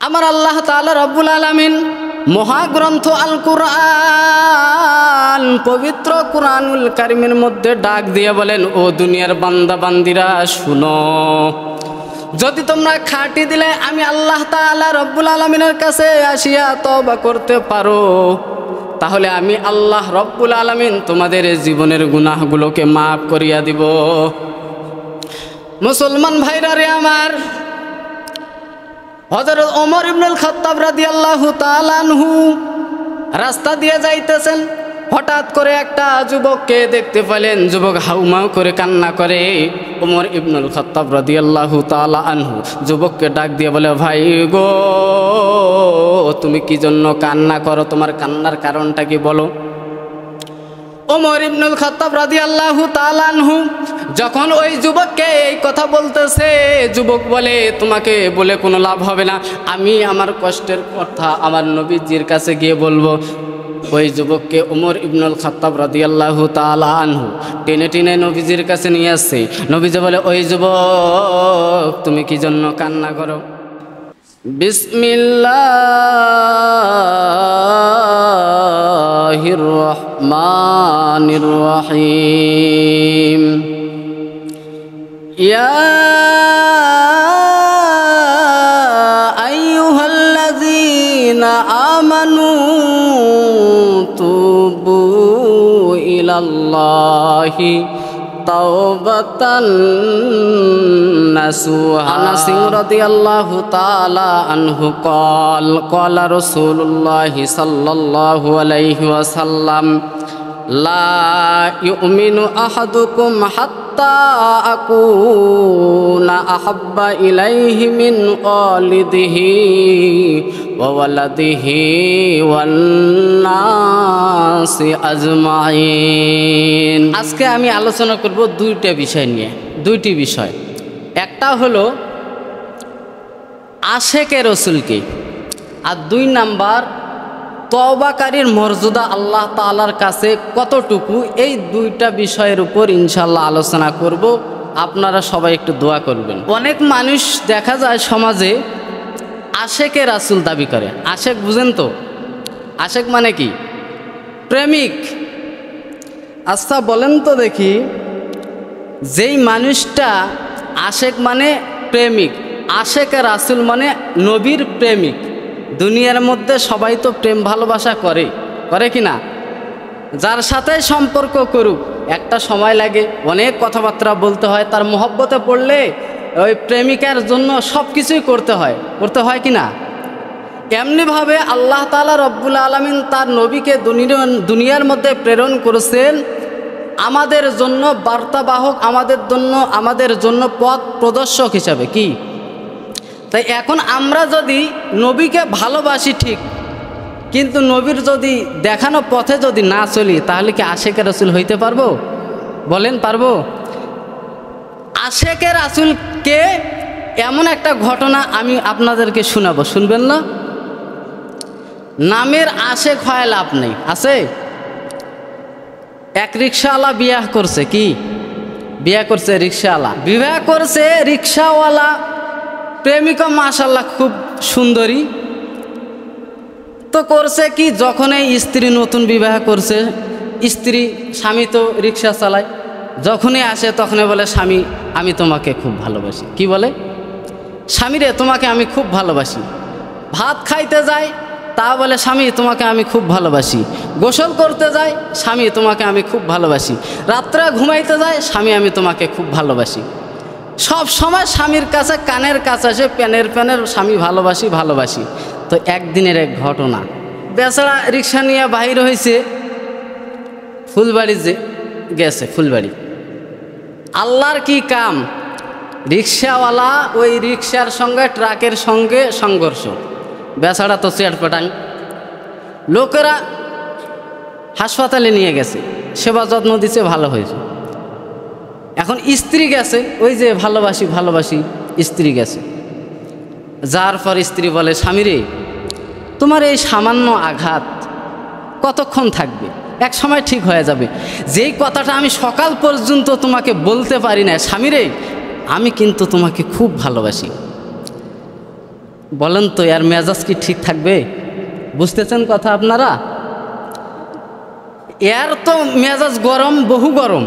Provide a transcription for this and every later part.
আমার আল্লাহ তাআলা রব্বুল আলামিন মহাগ্রন্থ আল কুরআন, পবিত্র কুরআনুল কারীমের মধ্যে ডাক দিয়ে বলেন, ও দুনিয়ার বান্দা বান্দিরা শুনো, যদি তোমরা খাঁটি দিলে আমি আল্লাহ তাআলা রব্বুল আলামিনের কাছে আসিয়া তওবা করতে পারো, তাহলে আমি আল্লাহ রব্বুল আলামিন তোমাদের জীবনের গুনাহগুলোকে মাফ করিয়া দিব। মুসলমান ভাইরা রে আমার, হযরত ওমর ইবনুল খাত্তাব রাদিয়াল্লাহু তাআলা আনহু রাস্তা দিয়ে যাইতেছেন, হঠাৎ করে একটা যুবককে দেখতে পেলেন। যুবক হাউমাউ করে কান্না করে। ওমর ইবনুল খাত্তাব রাদিয়াল্লাহু তাআলা আনহু যুবককে ডাক দিয়ে বলে, ভাই গো, তুমি কি জন্য কান্না করো? তোমার কান্নার কারণটা কি বলো? ওমর ইবনুল খাত্তাব রাদিয়াল্লাহু তাআলা আনহু যখন ওই যুবককে এই কথা বলতেছে, যুবক বলে, তোমাকে বলে কোনো লাভ হবে না, আমি আমার কষ্টের কথা আমার নবীজির কাছে গিয়ে বলবো। ওই যুবককে ওমর ইবনুল খাত্তাব রাদিয়াল্লাহু তাআলা আনহু টেনে টেনে নবীজির কাছে নিয়ে আসছে। নবীজি বলে, ওই যুবক, তুমি কি জন্য কান্না করো? বিসমিল্লাহির রহমানির রহিম। ইয়া আইয়ুহাল্লাযীনা আমানু তুবু ইলাল্লাহি তাওবাতান নাসুহা। আনাস রাদিয়াল্লাহু তাআলা আনহু ক্বালা রাসূলুল্লাহি সাল্লাল্লাহু আলাইহি ওয়াসাল্লাম, লা ইউমিনু আহাদুকুম হাত্তা আকুনা আহাব্বা ইলাইহি মিন ওয়ালিদিহি ওয়া ওয়ালাদিহি ওয়ান নাসি আজমাইন। আজকে আমি আলোচনা করব দুইটা বিষয় নিয়ে, দুইটি বিষয়। একটা হলো আশেকে রসুলকে, আর দুই নাম্বার তওবাকারীর মর্যাদা আল্লাহ তাআলার কাছে কতটুকু। এই দুইটা বিষয়ের উপর ইনশাআল্লাহ আলোচনা করব। আপনারা সবাই একটু দোয়া করবেন। অনেক মানুষ দেখা যায় সমাজে আশেকে রাসূল দাবি করে। আশেক বুঝেন তো? আশেক মানে কি? প্রেমিক। আচ্ছা বলেন তো দেখি, যেই মানুষটা আশেক মানে প্রেমিক, আশেকে রাসূল মানে নবীর প্রেমিক। দুনিয়ার মধ্যে সবাই তো প্রেম ভালোবাসা করে, করে কি না? যার সাথে সম্পর্ক করুক, একটা সময় লাগে, অনেক কথাবার্তা বলতে হয়, তার মহব্বতে পড়লে ওই প্রেমিকার জন্য সব কিছুই করতে হয় কি না? এমনিভাবে আল্লাহ তাআলা রব্বুল আলামিন তার নবীকে দুনিয়ার মধ্যে প্রেরণ করেছেন আমাদের জন্য বার্তাবাহক, আমাদের জন্য পথ প্রদর্শক হিসাবে। কি তাই এখন আমরা যদি নবীকে ভালোবাসি ঠিক, কিন্তু নবীর যদি দেখানো পথে যদি না চলি, তাহলে কি আশেকে রাসূল হইতে পারবো? বলেন পারবো? আশেকে রাসূলকে এমন একটা ঘটনা আমি আপনাদেরকে শোনাবো, শুনবেন না? নামের আশেক হয় লাভ নেই। আছে এক রিক্সাওয়ালা বিবাহ করছে। কি বিবাহ করছে? রিক্সাওয়ালা বিবাহ করছে। রিক্সাওয়ালা প্রেমিকা মাশাআল্লাহ খুব সুন্দরী। তো করছে কি, যখন এই স্ত্রী নতুন বিবাহ করছে, স্বামী তো রিক্সা চালায়, যখনই আসে তখনই বলে, স্বামী আমি তোমাকে খুব ভালোবাসি। কি বলে? স্বামী রে তোমাকে আমি খুব ভালোবাসি। ভাত খাইতে যায়, তা বলে, স্বামী তোমাকে আমি খুব ভালোবাসি। গোসল করতে যায়, স্বামী তোমাকে আমি খুব ভালোবাসি। রাত্রে ঘুমাইতে যায়, স্বামী আমি তোমাকে খুব ভালোবাসি। সব সময় স্বামীর কাছে কানের কাছে আসে প্যানের স্বামী ভালোবাসি। তো একদিনের এক ঘটনা, বেচারা রিক্সা নিয়ে বাহির হয়েছে, ফুলবাড়ি গেছে। ফুলবাড়ি আল্লাহর কি কাম, রিক্সাওয়ালা ওই রিক্সার সঙ্গে ট্রাকের সঙ্গে সংঘর্ষ। বেচারা তো চেয়ার পেটাং। লোকেরা হাসপাতালে নিয়ে গেছে, সেবা যত্ন দিচ্ছে, ভালো হয়েছে। এখন স্ত্রী গেছে, ওই যে ভালোবাসি স্ত্রী গেছে। যার পর স্ত্রী বলে, স্বামী রে তোমার এই সামান্য আঘাত কতক্ষণ থাকবে? এক সময় ঠিক হয়ে যাবে। যেই কথাটা আমি সকাল পর্যন্ত তোমাকে বলতে পারি না, স্বামী রে আমি কিন্তু তোমাকে খুব ভালোবাসি। বলেন তো এর মেজাজ কি ঠিক থাকবে? বুঝতেছেন কথা আপনারা? এর তো মেজাজ গরম, বহু গরম।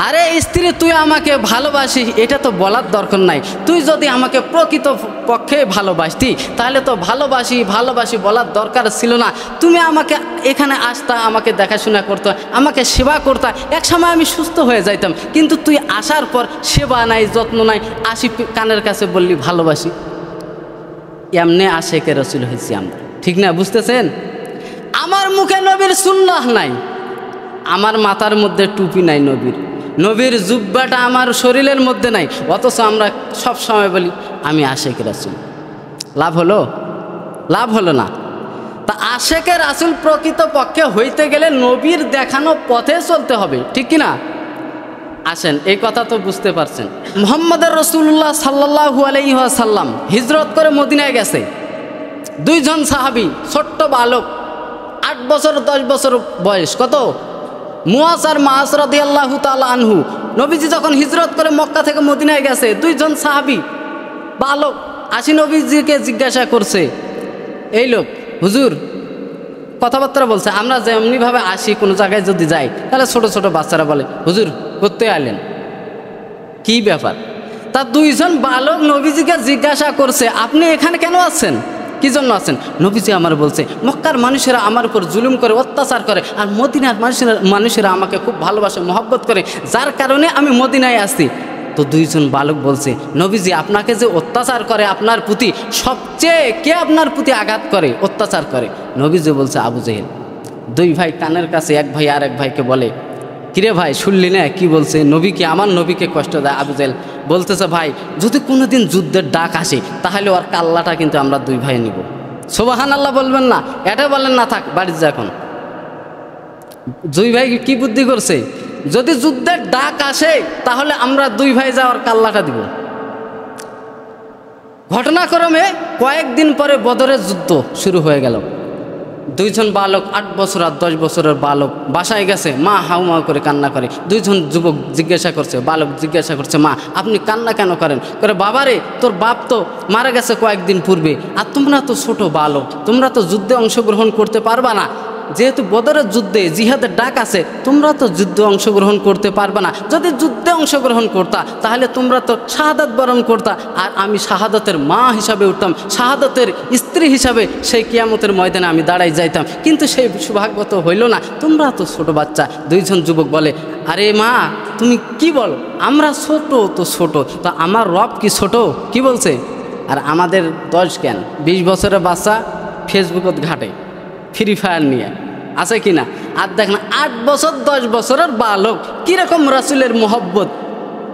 আরে স্ত্রী, তুই আমাকে ভালোবাসিস এটা তো বলার দরকার নাই। তুই যদি আমাকে প্রকৃত পক্ষে ভালোবাসতি তাহলে তো ভালোবাসি বলার দরকার ছিল না। তুমি আমাকে এখানে আসতা, আমাকে দেখাশোনা করতো, আমাকে সেবা করতা, এক সময় আমি সুস্থ হয়ে যাইতাম। কিন্তু তুই আসার পর সেবা নাই, যত্ন নাই, আসি কানের কাছে বললি ভালোবাসি। এমনি আশেকে রাসূল হয়েছি আমরা, ঠিক না? বুঝতেছেন? আমার মুখে নবীর সুন্নাহ নাই, আমার মাথার মধ্যে টুপি নাই নবীর জুব্বাটা আমার শরীরের মধ্যে নাই, অথচ আমরা সব সময় বলি আমি আশেকে রাসূল। লাভ হলো না। তা আশেকে রাসূল প্রকৃত পক্ষে হইতে গেলে নবীর দেখানো পথে চলতে হবে, ঠিক কিনা? আসেন, এই কথা তো বুঝতে পারছেন। মুহাম্মদুর রাসূলুল্লাহ সাল্লাল্লাহু আলাইহি ওয়াসাল্লাম হিজরত করে মদিনায় গেছে। দুইজন সাহাবী, ছোট্ট বালক, 8 বছর 10 বছর বয়স। কত? মুয়াজ আর মাআজ রাদিয়াল্লাহু তাআলা আনহু। নবীজি যখন হিজরত করে মক্কা থেকে মদিনায় গেছে, দুইজন সাহাবী বালক আসি নবীজিকে জিজ্ঞাসা করছে, এই লোক হুজুর কথাবার্তা বলছে, আমরা যেমনিভাবে আসি কোনো জায়গায় যদি যাই তাহলে ছোট ছোট বাচ্চারা বলে হুজুর করতে আইলেন, কি ব্যাপার? তা দুইজন বালক নবীজিকে জিজ্ঞাসা করছে, আপনি এখানে কেন আছেন, কি জন্য আছেন? নবীজি আমার বলছে মক্কার মানুষেরা আমার উপর জুলুম করে, অত্যাচার করে, আর মদিনার মানুষেরা আমাকে খুব ভালোবাসে, মহব্বত করে, যার কারণে আমি মদিনায় আসছি। তো দুইজন বালক বলছে, নবীজি আপনাকে যে অত্যাচার করে, আপনার প্রতি সবচেয়ে কে আপনার প্রতি আঘাত করে, অত্যাচার করে? নবীজি বলছে আবু জেহেল। দুই ভাই কানের কাছে, এক ভাই আর এক ভাইকে বলে, কিরে ভাই শুনলি না কি বলছে? আমার নবীকে কষ্ট দেয়। আবু জেহেল বলতেছে, ভাই যদি কোনোদিন যুদ্ধের ডাক আসে তাহলে ওর কাল্লাটা কিন্তু আমরা দুই ভাই নিব। সুবহানাল্লাহ বলবেন না? এটা বলেন না, থাক বাড়িতে যা। এখন দুই ভাই কি বুদ্ধি করছে, যদি যুদ্ধের ডাক আসে তাহলে আমরা দুই ভাই যাওয়ার কাল্লাটা দিব। ঘটনাক্রমে কয়েকদিন পরে বদরের যুদ্ধ শুরু হয়ে গেল। দুইজন বালক, 8 বছর আর 10 বছরের বালক বাসায় গেছে, মা হাউমাউ করে কান্না করে। দুইজন যুবক জিজ্ঞাসা করছে, বালক জিজ্ঞাসা করছে, মা আপনি কান্না কেন করেন? করে বাবারে তোর বাপ তো মারা গেছে কয়েকদিন পূর্বে, আর তোমরা তো ছোট বালক, তোমরা তো যুদ্ধে অংশগ্রহণ করতে পারবা না। যেহেতু বদরের যুদ্ধে জিহাদের ডাক আছে, তোমরা তো যুদ্ধে অংশগ্রহণ করতে পারবে না। যদি যুদ্ধে অংশগ্রহণ করতা তাহলে তোমরা তো শাহাদাত বরণ করতা, আর আমি শাহাদাতের মা হিসাবে উঠতাম, শাহাদাতের স্ত্রী হিসাবে সেই কিয়ামতের ময়দানে আমি দাঁড়াই যাইতাম। কিন্তু সেই সৌভাগ্য তো হইল না, তোমরা তো ছোট বাচ্চা। দুইজন যুবক বলে, আরে মা তুমি কি বলো, আমরা ছোট তো ছোট, তো আমার রব কি ছোট? কি বলছে? আর আমাদের 10 কেন 20 বছরের বাচ্চা ফেসবুকত ঘাটে ফ্রি ফায়ার নিয়ে আছে কিনা? আর দেখেন 8 বছর 10 বছরের বালক, কিরকম রাসূলের মোহব্বত।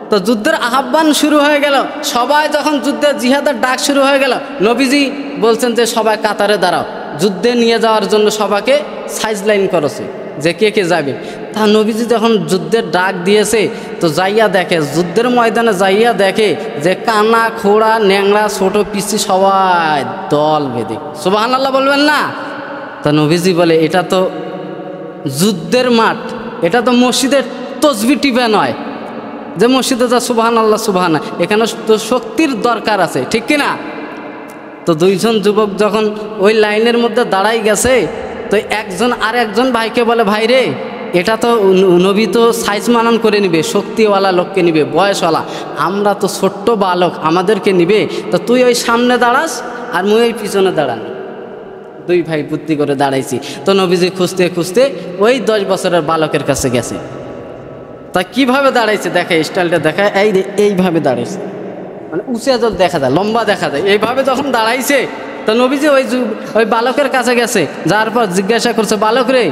তো যুদ্ধের আহ্বান শুরু হয়ে গেল, সবাই যখন যুদ্ধের জিহাদের ডাক শুরু হয়ে গেল, নবীজি বলছেন যে সবাই কাতারে দাঁড়াও, যুদ্ধে নিয়ে যাওয়ার জন্য সবাইকে সাইজ লাইন করেছে যে কে কে যাবে। তা নবীজি যখন যুদ্ধের ডাক দিয়েছে তো যাইয়া দেখে, যুদ্ধের ময়দানে যাইয়া দেখে যে কানা খোড়া ন্যাংরা ছোট পিসি সবাই দল বেঁধে। সুবহানাল্লাহ বলবেন না? তা নবীজি বলে, এটা তো যুদ্ধের মাঠ, এটা তো মসজিদের তসবিহ টিপা নয় যে মসজিদে যা সুবহানাল্লাহ সুবহানা, এখানে তো শক্তির দরকার আছে, ঠিক কিনা? তো দুইজন যুবক যখন ওই লাইনের মধ্যে দাঁড়াই গেছে, তো একজন আর একজন ভাইকে বলে, ভাই রে এটা তো নবী তো সাইজ মানান করে নিবে, শক্তিওয়ালা লোককে নিবে, বয়সওয়ালা, আমরা তো ছোট্ট বালক, আমাদেরকে নিবে, তো তুই ওই সামনে দাঁড়াস আর মুই ওই পিছনে দাঁড়ান। দুই ভাই বুদ্ধি করে দাঁড়াইছি। তো নবীজি খুঁজতে খুঁজতে ওই 10 বছরের বালকের কাছে গেছে। তা কিভাবে দাঁড়াইছে দেখে, স্টাইলটা দেখা, এইভাবে দাঁড়াইছে, মানে উঁচা জল দেখা যায়, লম্বা দেখা যায়, এইভাবে যখন দাঁড়াইছে তো নবীজি ওই বালকের কাছে গেছে, যার পর জিজ্ঞাসা করছে, বালক রে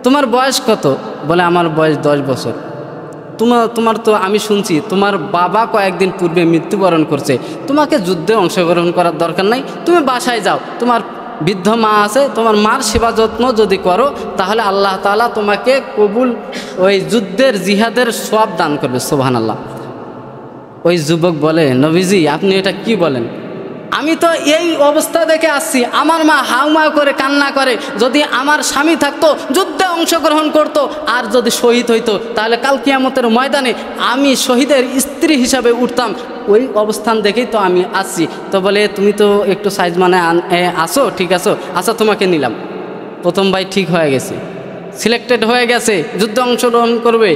তোমার বয়স কত? বলে আমার বয়স 10 বছর। তোমার তো আমি শুনছি তোমার বাবা কয়েকদিন পূর্বে মৃত্যুবরণ করছে, তোমাকে যুদ্ধে অংশগ্রহণ করার দরকার নাই, তুমি বাসায় যাও, তোমার বৃদ্ধ মা আছে, তোমার মার সেবা যত্ন যদি করো তাহলে আল্লাহ তাআলা তোমাকে কবুল ওই যুদ্ধের জিহাদের সওয়াব দান করবে। সুবহানাল্লাহ। ওই যুবক বলে, নবীজি আপনি এটা কি বলেন? আমি তো এই অবস্থা দেখে আসছি, আমার মা হাউমাউ করে কান্না করে, যদি আমার স্বামী থাকতো যুদ্ধে অংশগ্রহণ করতো, আর যদি শহীদ হইতো তাহলে কাল কিয়ামতের ময়দানে আমি শহীদের স্ত্রী হিসাবে উঠতাম, ওই অবস্থান দেখেই তো আমি আসছি। তো বলে তুমি তো একটু সাইজ মানে আসো, ঠিক আছো, আচ্ছা তোমাকে নিলাম। প্রথম ভাই ঠিক হয়ে গেছে, সিলেক্টেড হয়ে গেছে, যুদ্ধে অংশগ্রহণ করবে।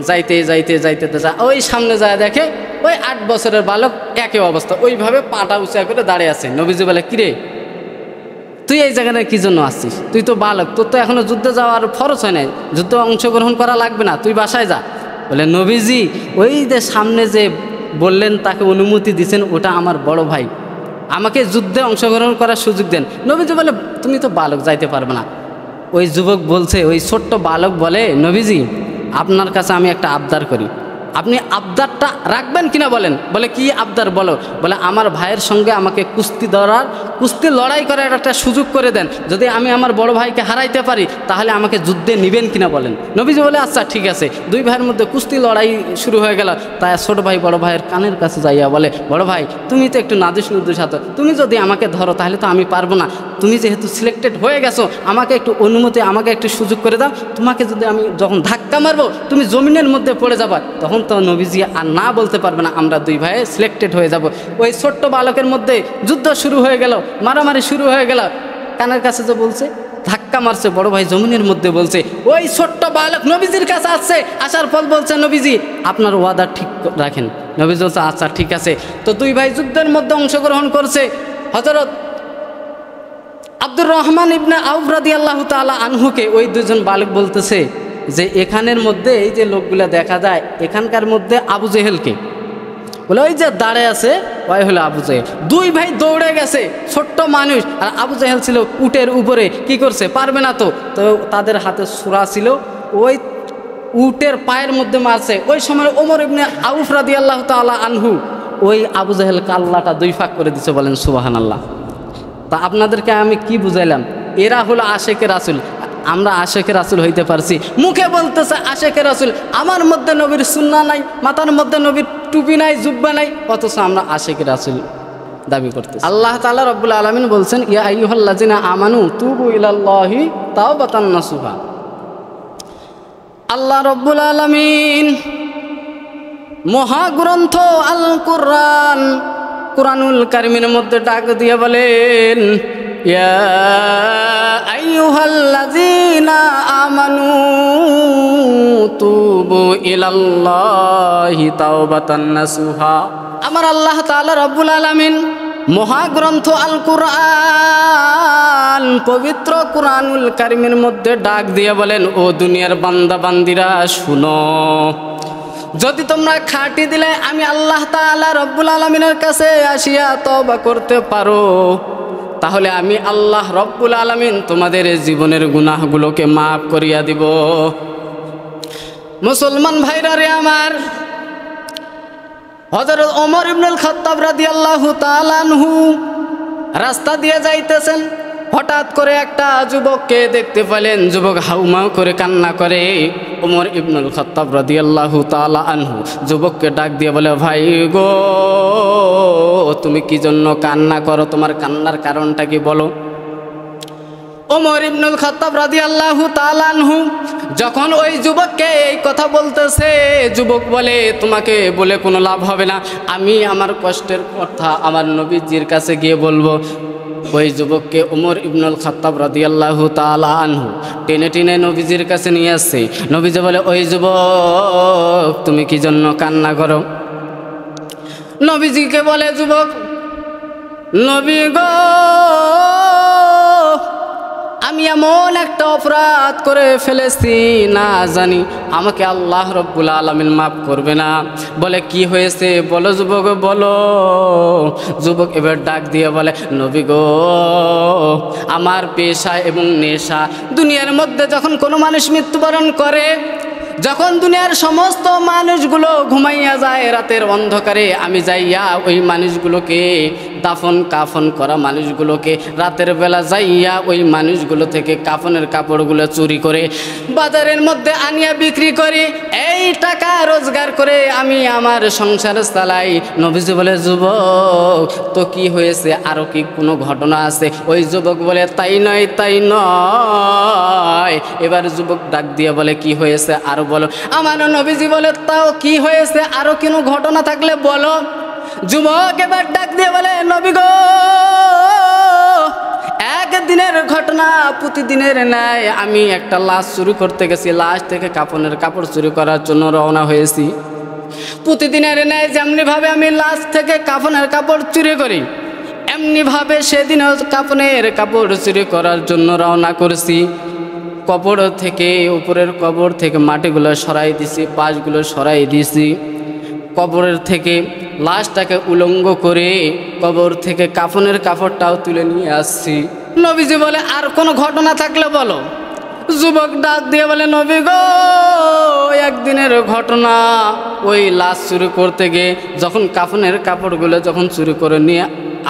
যাইতে যাইতে যাইতে ওই সামনে যায় দেখে ওই 8 বছরের বালক একই অবস্থা, ওইভাবে পাটা উঁচা করে দাঁড়িয়ে আছে। নবীজি বলে, কিরে তুই এই জায়গায় কী জন্য আসছিস? তুই তো বালক, তোর তো এখনও যুদ্ধে যাওয়ার ফরজ হয় নাই, যুদ্ধে অংশগ্রহণ করা লাগবে না, তুই বাসায় যা। বলে, নবীজি ওই যে সামনে যে বললেন তাকে অনুমতি দিয়েছেন, ওটা আমার বড় ভাই, আমাকে যুদ্ধে অংশগ্রহণ করার সুযোগ দেন। নবীজি বলে, তুমি তো বালক, যাইতে পারবে না। ওই যুবক বলছে, ওই ছোট্ট বালক বলে, নবীজি আপনার কাছে আমি একটা আবদার করি, আপনি আবদারটা রাখবেন কিনা বলেন। বলে, কি আবদার বলো। বলে, আমার ভাইয়ের সঙ্গে আমাকে কুস্তি লড়াই করার একটা সুযোগ করে দেন, যদি আমি আমার বড় ভাইকে হারাইতে পারি তাহলে আমাকে যুদ্ধে নেবেন কিনা বলেন। নবীজি বলে, আচ্ছা ঠিক আছে। দুই ভাইয়ের মধ্যে কুস্তি লড়াই শুরু হয়ে গেল। তাই ছোট ভাই বড় ভাইয়ের কানের কাছে যাইয়া বলে, বড় ভাই তুমি তো একটু নাদুস নুদুস হাত, তুমি যদি আমাকে ধরো তাহলে তো আমি পারবো না, তুমি যেহেতু সিলেক্টেড হয়ে গেছো আমাকে একটু অনুমতি, আমাকে একটু সুযোগ করে দাও, তোমাকে যদি আমি যখন ধাক্কা মারবো তুমি জমিনের মধ্যে পড়ে যাবা, তখন তো নবীজি আর না বলতে পারবে না, আমরা দুই ভাই সিলেক্টেড হয়ে যাব। ওই ছোট্ট বালকের মধ্যে যুদ্ধ শুরু হয়ে গেল, মারামারি শুরু হয়ে গেল। কানের কাছে যে বলছে, ধাক্কা মারছে বড় ভাই জমিনের মধ্যে, বলছে ওই ছোট্ট বালক নবীজির কাছে আসছে, আসার পর বলছে, নবীজি আপনার ওয়াদা ঠিক রাখেন। নবীজি বলছে, আচ্ছা ঠিক আছে। তো দুই ভাই যুদ্ধের মধ্যে অংশগ্রহণ করছে। হযরত আব্দুর রহমান ইবনে আউফ রাদিয়াল্লাহু তাআলা আনহুকে ওই দুজন বালক বলতেছে যে এখানের মধ্যে এই যে লোকগুলা দেখা যায়, এখানকার মধ্যে আবু জেহেলকে। বলে, ওই যে দাঁড়ায় আছে ওই হলো আবু জেহেল। দুই ভাই দৌড়ে গেছে, ছোট্ট মানুষ, আর আবু জেহেল ছিল উটের উপরে, কি করছে, পারবে না তো তাদের হাতে সূরা ছিল, ওই উটের পায়ের মধ্যে মারছে। ওই সময় ওমর ইবনে আউফ রাদিয়াল্লাহু তাআলা আনহু ওই আবু জেহেল কাল্লাটা দুই ফাঁক করে দিছে, বলেন সুবহানাল্লাহ। তা আপনাদেরকে আমি কি বুঝাইলাম, এরা হলো আশেকে রাসূল, আমরা আশেকে রাসূল হইতে পারছি, মুখে বলতেছে আশেকে রাসূল, আমার মধ্যে নবীর সুন্নাহ নাই, মাথার মধ্যে নবীর টুপি নাই, জুব্বা নাই, অথচ আমরা আশেকে রাসূল দাবি করতেছি। আল্লাহ তাআলা রব্বুল আলামিন বলছেন, ইয়া আইয়ুহাল্লাযিনা আমানু তুবু ইলাল্লাহি তাওবাতান নাসুহা। আল্লাহ রব্বুল আলামিন মহাগ্রন্থ আল কুরআন, কুরআনুল কারীমের মধ্যে ডাক দিয়ে বলেন, ইয়া আইয়ুহাল্লাযীনা আমানু তুবু ইলাল্লাহি তাওবাতান নাসুহা। আমার আল্লাহ তাআলা রব্বুল আলামিন মহাগ্রন্থ আল কুরআন, পবিত্র কুরআনুল কারীমের মধ্যে ডাক দিয়ে বলেন, ও দুনিয়ার বান্দা বান্দিরা শুনো, যদি তোমরা খাঁটি দিলে আমি আল্লাহ তাআলা রব্বুল আলামিনের কাছে আসিয়া তওবা করতে পারো, তাহলে আমি আল্লাহ রব্বুল আলামিন তোমাদের জীবনের গুনাহগুলোকে মাফ করিয়া দিব। মুসলমান ভাইরা রে আমার, হযরত ওমর ইবনুল খাত্তাব রাদিয়াল্লাহু তাআলা আনহু রাস্তা দিয়ে যাইতেছেন, হঠাৎ করে একটা যুবককে দেখতে পেলেন, যুবক হাউমাউ করে কান্না করে। ওমর ইবনুল খাত্তাব রাদিয়াল্লাহু তাআলা আনহু যুবককে ডাক দিয়ে বলে, ভাই গো তুমি কি জন্য কান্না করো, তোমার কান্নার কারণটা কি বলো। ওমর ইবনুল খাত্তাব রাদিয়াল্লাহু তাআলা আনহু যখন ওই যুবককে এই কথা বলতেছে, যুবক বলে, তোমাকে বলে কোনো লাভ হবে না, আমি আমার কষ্টের কথা আমার নবীজির কাছে গিয়ে বলবো। ওই যুবককে ওমর ইবনুল খাত্তাব রাদিয়াল্লাহু তাআলা আনহু টেনে টেনে নবীজির কাছে নিয়ে আসছে। নবীজি বলে, ওই যুবক তুমি কি জন্য কান্না করো। নবীজিকে বলে যুবক, নবী গো আমি এমন একটা অপরাধ করে ফেলেছি, না জানি আমাকে আল্লাহ রব্বুল আলামিন মাফ করবে না। বলে, কি হয়েছে বলো যুবক, বলো। যুবক এবার ডাক দিয়ে বলে, নবী গো আমার পেশা এবং নেশা, দুনিয়ার মধ্যে যখন কোনো মানুষ মৃত্যুবরণ করে, যখন দুনিয়ার সমস্ত মানুষগুলো ঘুমাইয়া যায় রাতের অন্ধকারে, আমি যাইয়া ওই মানুষগুলোকে দাফন কাফন করা মানুষগুলোকে রাতের বেলা যাইয়া ওই মানুষগুলো থেকে কাফনের কাপড়গুলো চুরি করে বাজারের মধ্যে আনিয়া বিক্রি করি, এই টাকা রোজগার করে আমি আমার সংসার চালাই। নবীজি বলে, যুবক তো কি হয়েছে, আরও কি কোনো ঘটনা আছে? ওই যুবক বলে, তাই নয় তাই নয়। এবার যুবক ডাক দিয়ে বলে, কি হয়েছে আরো বলো। আমার নবীজি বলে, তাও কি হয়েছে, আরো কোনো ঘটনা থাকলে বলো। যুবক এবার ডাক দিয়ে বলে, নবী গো, একদিনের ঘটনা, প্রতিদিনের ন্যায় আমি একটা লাশ চুরি করতে গেছি, লাশ থেকে কাফনের কাপড় চুরি করার জন্য রওনা হয়েছি। প্রতিদিনের ন্যায় যেমনিভাবে আমি লাশ থেকে কাফনের কাপড় চুরি করি, এমনিভাবে সেদিনও কাফনের কাপড় চুরি করার জন্য রওনা করেছি। কবর থেকে, উপরের কবর থেকে মাটিগুলো সরাই দিছি, পাশগুলো সরাই দিছি। কবরের থেকে লাশটাকে উলঙ্গ করে কবর থেকে কাফনের কাপড়টাও তুলে নিয়ে আসছি। নবীজি বলে, আর কোনো ঘটনা থাকলে বলো। যুবক ডাক দিয়ে বলে, নবী গো, একদিনের ঘটনা, ওই লাশ চুরি করতে গিয়ে যখন কাফনের কাপড়গুলো যখন চুরি করে নিয়ে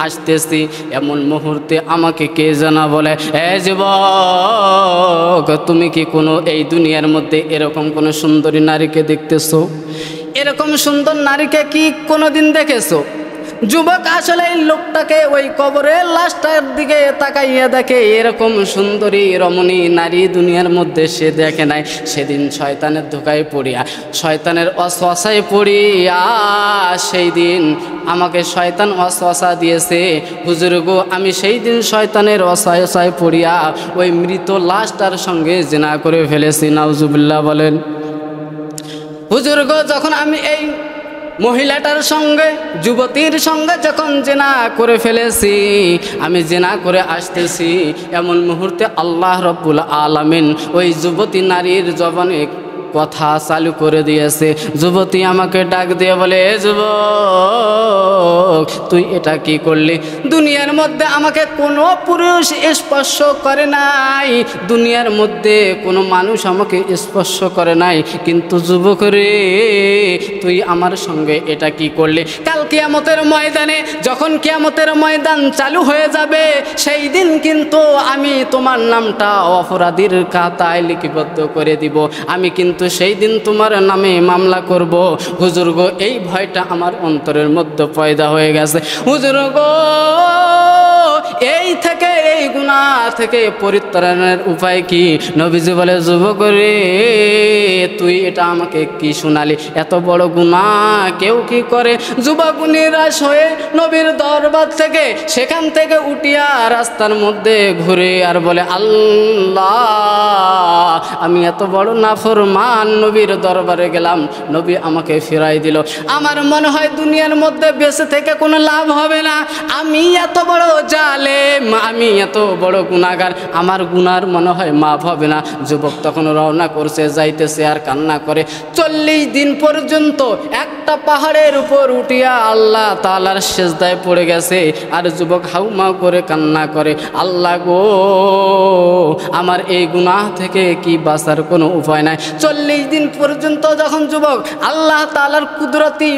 আসতেছি, এমন মুহূর্তে আমাকে কে জানা বলে, এ যুবক, তুমি কি কোনো এই দুনিয়ার মধ্যে এরকম কোনো সুন্দরী নারীকে দেখতেছো? এরকম সুন্দর নারীকে কি কোনোদিন দেখেছো? যুবক আসলে এই লোকটাকে ওই কবরের লাশটার দিকে তাকাইয়া দেখে, এরকম সুন্দরী রমণী নারী দুনিয়ার মধ্যে সে দেখে নাই। সেদিন শয়তানের ধোকায় পড়িয়া, শয়তানের ওয়াসওয়াসায় পড়িয়া, সেই দিন আমাকে শয়তান ওয়াসওয়াসা দিয়েছে। হুজুর গো, আমি সেই দিন শয়তানের ওয়াসওয়াসায় পড়িয়া ওই মৃত লাশটার সঙ্গে জিনা করে ফেলেছি। নাউজুবিল্লাহ বলেন। হুজুর গো, যখন আমি এই মহিলাটার সঙ্গে, যুবতীর সঙ্গে যখন জেনা করে ফেলেছি, আমি জেনা করে আসতেছি, এমন মুহূর্তে আল্লাহ রব্বুল আলামিন ওই যুবতী নারীর জবানে কথা চালু করে দিয়েছে। যুবতী আমাকে ডাক দিয়ে বলে, এ যুবক, তুই এটা কি করলি? দুনিয়ার মধ্যে আমাকে কোনো পুরুষ স্পর্শ করে নাই, দুনিয়ার মধ্যে কোনো মানুষ আমাকে স্পর্শ করে নাই, কিন্তু যুবক রে, তুই আমার সঙ্গে এটা কি করলি? কাল কিয়ামতের ময়দানে, যখন কিয়ামতের ময়দান চালু হয়ে যাবে, সেই দিন কিন্তু আমি তোমার নামটা অপরাধীর খাতায় লিপিবদ্ধ করে দিব। আমি কিন্তু সেই দিন তোমার নামে মামলা করব। হুজুর গো, এই ভয়টা আমার অন্তরের মধ্যে পয়দা হয়ে গেছে। হুজুর গো, এই থেকে, এই গুনাহ থেকে পরিত্রাণের উপায় কি? নবীজি বলে, যুবক রে, তুই এটা আমাকে কি শোনালি? এত বড় গুনাহ কেউ কি করে? যুবক নিরাশ হয়ে নবীর দরবার থেকে, সেখান থেকে উঠিয়া রাস্তার মধ্যে ঘুরে আর বলে, আল্লাহ, আমি এত বড় নাফরমান, নবীর দরবারে গেলাম, নবী আমাকে ফিরাই দিল। আমার মনে হয় দুনিয়ার মধ্যে বেঁচে থেকে কোনো লাভ হবে না। আমি এত বড় জালেম, আমি এত বড় গুনাহগার, আমার গুনার মনে হয় মাফ হবে না। যুবক তখন রওনা করছে, যাইতেছে আর কান্না করে। 40 দিন পর্যন্ত একটা পাহাড়ের উপর উঠিয়া আল্লাহ তাআলার সিজদায় পড়ে গেছে, আর যুবক হাউমাউ করে কান্না করে, আল্লাহ গো, আমার এই গুনাহ থেকে কি বাঁচার কোনো উপায় নাই। 40 দিন পর্যন্ত যখন যুবক আল্লাহ তাআলার কুদরতি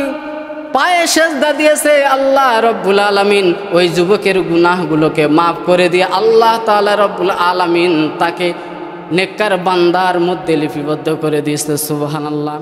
পায়ে সেজদা দিয়েছে, আল্লাহ রব্বুল আলামিন ওই যুবকের গুনাহগুলোকে মাফ করে দিয়ে আল্লাহ তাআলা রব্বুল আলামিন তাকে নেককার বান্দার মধ্যে লিপিবদ্ধ করে দিয়েছে। সুবহানাল্লাহ।